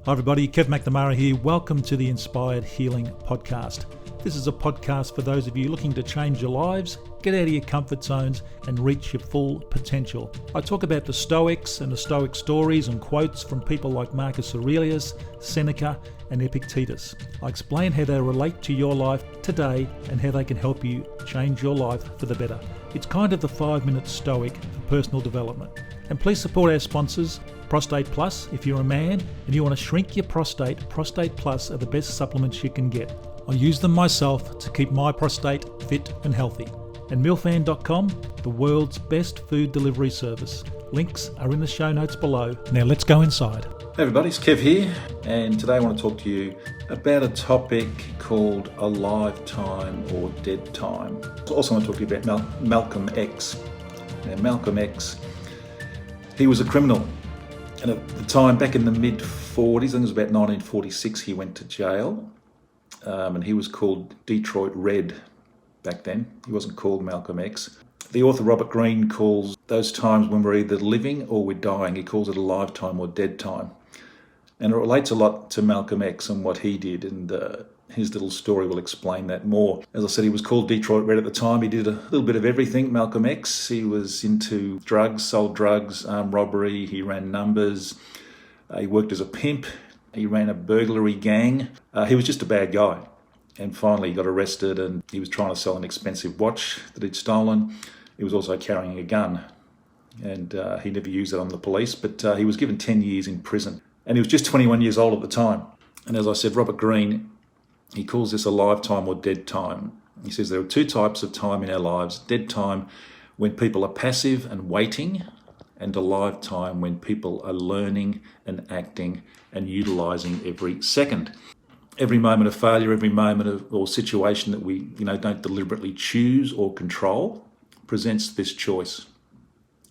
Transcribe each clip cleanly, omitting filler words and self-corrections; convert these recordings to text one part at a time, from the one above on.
Hi everybody, Kev McNamara here. Welcome to the Inspired Healing Podcast. This is a podcast for those of you looking to change your lives, get out of your comfort zones and reach your full potential. I talk about the Stoics and the Stoic stories and quotes from people like Marcus Aurelius, Seneca and Epictetus. I explain how they relate to your life today and how they can help you change your life for the better. It's kind of the 5-minute Stoic for personal development. And please support our sponsors, Prostate Plus. If you're a man and you want to shrink your prostate, Prostate Plus are the best supplements you can get. I use them myself to keep my prostate fit and healthy. And milfan.com, the world's best food delivery service. Links are in the show notes below. Now let's go inside. Hey everybody, it's Kev here, and today I want to talk to you about a topic called alive time or dead time. I also want to talk to you about Malcolm X. Now, Malcolm X, he was a criminal. And at the time, back in the mid-40s, I think it was about 1946, he went to jail. And he was called Detroit Red back then. He wasn't called Malcolm X. The author Robert Greene calls those times when we're either living or we're dying. He calls it alive time or dead time. And it relates a lot to Malcolm X and what he did. And his little story will explain that more. As I said, he was called Detroit Red at the time. He did a little bit of everything, Malcolm X. He was into drugs, sold drugs, armed robbery. He ran numbers. He worked as a pimp. He ran a burglary gang. He was just a bad guy. And finally he got arrested and he was trying to sell an expensive watch that he'd stolen. He was also carrying a gun. And he never used it on the police, but he was given 10 years in prison. And he was just 21 years old at the time. And as I said, Robert Greene, he calls this alive time or dead time. He says there are two types of time in our lives. Dead time, when people are passive and waiting, and alive time, when people are learning and acting and utilising every second. Every moment of failure, every moment of or situation that we don't deliberately choose or control presents this choice.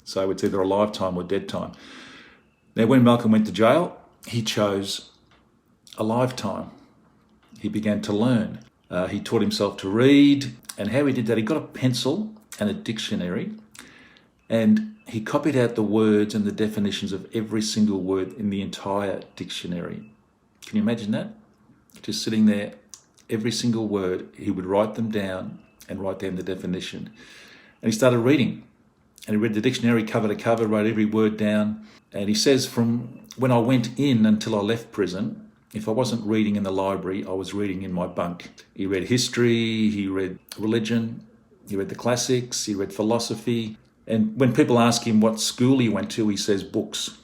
So it's either alive time or dead time. Now, when Malcolm went to jail, he chose alive time. He began to learn. He taught himself to read. And how he did that, he got a pencil and a dictionary and he copied out the words and the definitions of every single word in the entire dictionary. Can you imagine that? Just sitting there, every single word, he would write them down and write down the definition. And he started reading. And he read the dictionary cover to cover, wrote every word down. And he says, from when I went in until I left prison, if I wasn't reading in the library, I was reading in my bunk. He read history, he read religion, he read the classics, he read philosophy. And when people ask him what school he went to, he says books.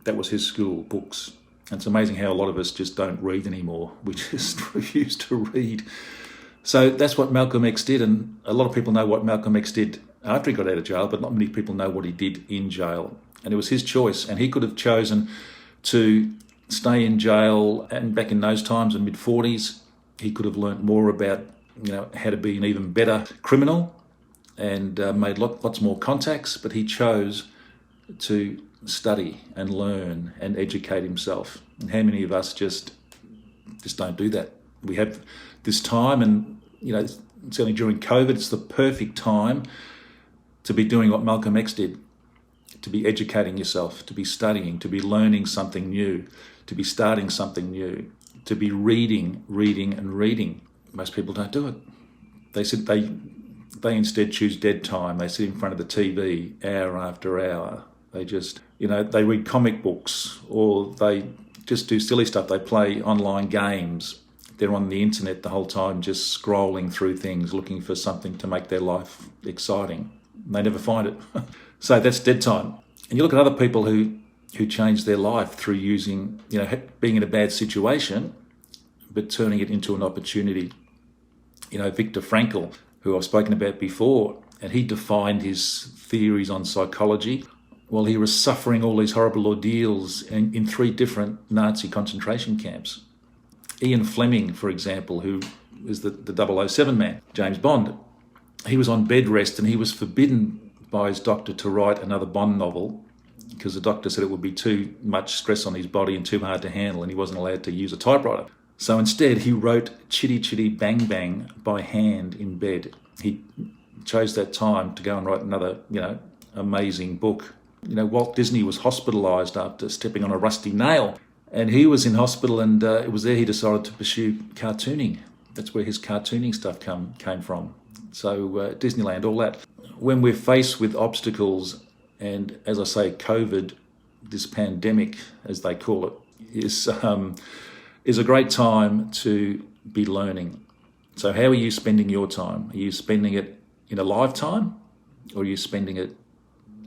That was his school, books. And it's amazing how a lot of us just don't read anymore. We just refuse to read. So that's what Malcolm X did. And a lot of people know what Malcolm X did after he got out of jail, but not many people know what he did in jail. And it was his choice. And he could have chosen to stay in jail, and back in those times, in mid-40s, he could have learnt more about how to be an even better criminal and made lots more contacts, but he chose to study and learn and educate himself. And how many of us just don't do that? We have this time, and certainly during COVID, it's the perfect time to be doing what Malcolm X did, to be educating yourself, to be studying, to be learning something new, to be starting something new, to be reading. Most people don't do it. They instead choose dead time. They sit in front of the TV hour after hour. They just, they read comic books, or they just do silly stuff. They play online games. They're on the internet the whole time, just scrolling through things, looking for something to make their life exciting. They never find it. So that's dead time. And you look at other people who changed their life through using, being in a bad situation, but turning it into an opportunity. Viktor Frankl, who I've spoken about before, and he defined his theories on psychology while he was suffering all these horrible ordeals in 3 different Nazi concentration camps. Ian Fleming, for example, who is the 007 man, James Bond, he was on bed rest and he was forbidden by his doctor to write another Bond novel because the doctor said it would be too much stress on his body and too hard to handle, and he wasn't allowed to use a typewriter. So instead, he wrote Chitty Chitty Bang Bang by hand in bed. He chose that time to go and write another, amazing book. Walt Disney was hospitalised after stepping on a rusty nail. And he was in hospital, and it was there he decided to pursue cartooning. That's where his cartooning stuff came from. So Disneyland, all that. When we're faced with obstacles, and as I say, COVID, this pandemic, as they call it, is a great time to be learning. So how are you spending your time? Are you spending it in a lifetime, or are you spending it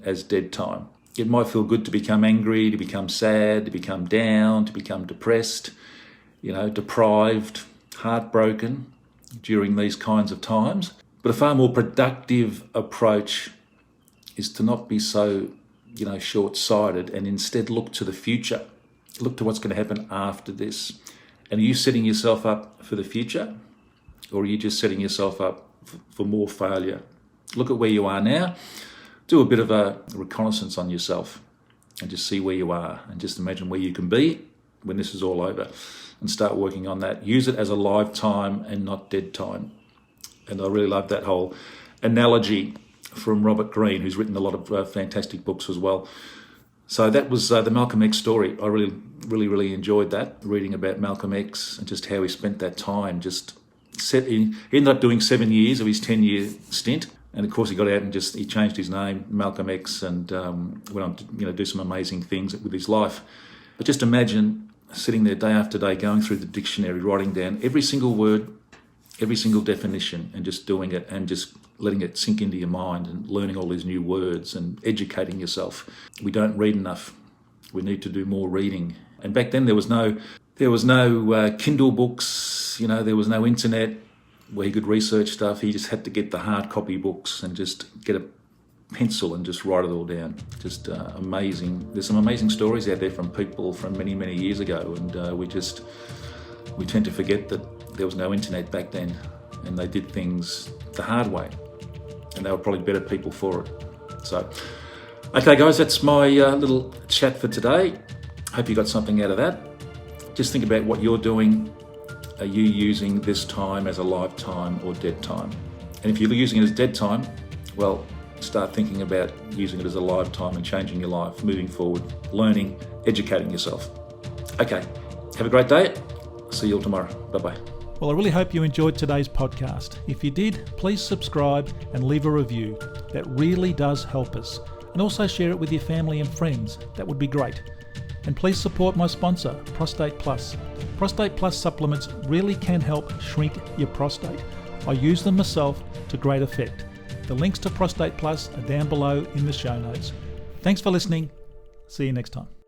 as dead time? It might feel good to become angry, to become sad, to become down, to become depressed, deprived, heartbroken during these kinds of times. But a far more productive approach is to not be so, short-sighted, and instead look to the future. Look to what's going to happen after this. And are you setting yourself up for the future, or are you just setting yourself up for more failure? Look at where you are now. Do a bit of a reconnaissance on yourself and just see where you are, and just imagine where you can be when this is all over, and start working on that. Use it as a live time and not dead time. And I really love that whole analogy from Robert Greene, who's written a lot of fantastic books as well. So that was the Malcolm X story. I really enjoyed that, reading about Malcolm X and just how he spent that time. He ended up doing 7 years of his 10-year stint. And of course he got out and he changed his name, Malcolm X, and went on to do some amazing things with his life. But just imagine sitting there day after day, going through the dictionary, writing down every single word, every single definition, and just doing it, and just letting it sink into your mind, and learning all these new words and educating yourself. We don't read enough. We need to do more reading. And back then there was no Kindle books, there was no internet where he could research stuff. He just had to get the hard copy books and just get a pencil and just write it all down. Just amazing. There's some amazing stories out there from people from many, many years ago, and we tend to forget that there was no internet back then, and they did things the hard way, and they were probably better people for it. So, okay guys, that's my little chat for today. Hope you got something out of that. Just think about what you're doing. Are you using this time as a live time or dead time? And if you're using it as dead time, well, start thinking about using it as a live time and changing your life, moving forward, learning, educating yourself. Okay, have a great day. See you all tomorrow. Bye-bye. Well, I really hope you enjoyed today's podcast. If you did, please subscribe and leave a review. That really does help us. And also share it with your family and friends. That would be great. And please support my sponsor, Prostate Plus. Prostate Plus supplements really can help shrink your prostate. I use them myself to great effect. The links to Prostate Plus are down below in the show notes. Thanks for listening. See you next time.